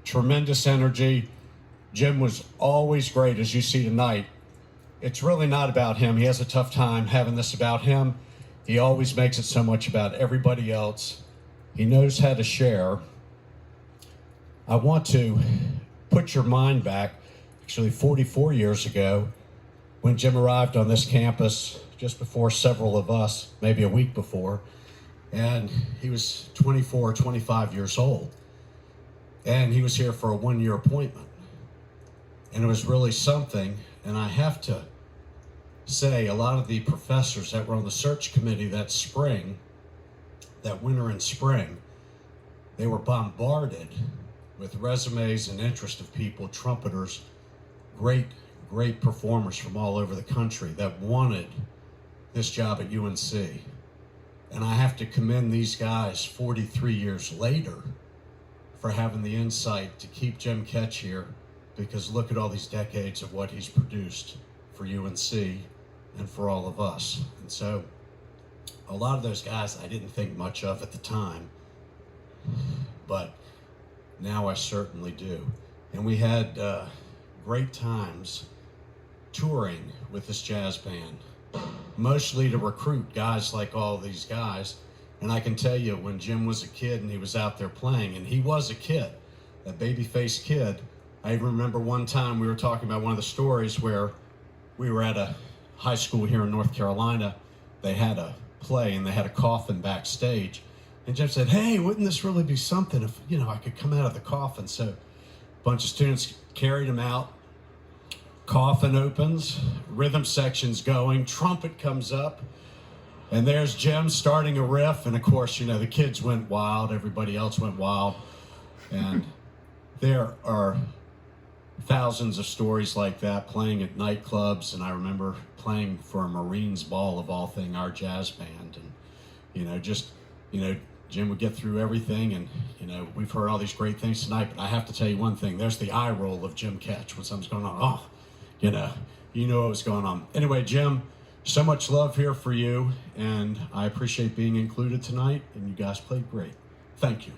tremendous energy. Jim was always great, as you see tonight. It's really not about him. He has a tough time having this about him. He always makes it so much about everybody else. He knows how to share. I want to put your mind back, actually 44 years ago, when Jim arrived on this campus just before several of us, maybe a week before, and he was 24, 25 years old. And he was here for a one-year appointment. And it was really something, and I have to say, a lot of the professors that were on the search committee that spring, that winter and spring, they were bombarded with resumes and interest of people, trumpeters, great performers from all over the country that wanted this job at UNC. And I have to commend these guys 43 years later for having the insight to keep Jim Ketch here, because look at all these decades of what he's produced for UNC and for all of us. And so a lot of those guys I didn't think much of at the time, but now I certainly do. And we had great times touring with this jazz band, mostly to recruit guys like all these guys. And I can tell you, when Jim was a kid and he was out there playing, and he was a kid, a baby-faced kid, I remember one time we were talking about one of the stories where we were at a high school here in North Carolina. They had a play and they had a coffin backstage. And Jim said, hey, wouldn't this really be something if, I could come out of the coffin? So a bunch of students carried him out. Coffin opens, rhythm section's going, trumpet comes up, and there's Jim starting a riff. And of course, the kids went wild, everybody else went wild. And there are thousands of stories like that, playing at nightclubs. And I remember playing for a Marines ball, of all things, our jazz band. And, Jim would get through everything. And, we've heard all these great things tonight, but I have to tell you one thing. There's the eye roll of Jim Ketch when something's going on. Oh, you know what was going on. Anyway, Jim, so much love here for you. And I appreciate being included tonight. And you guys played great. Thank you.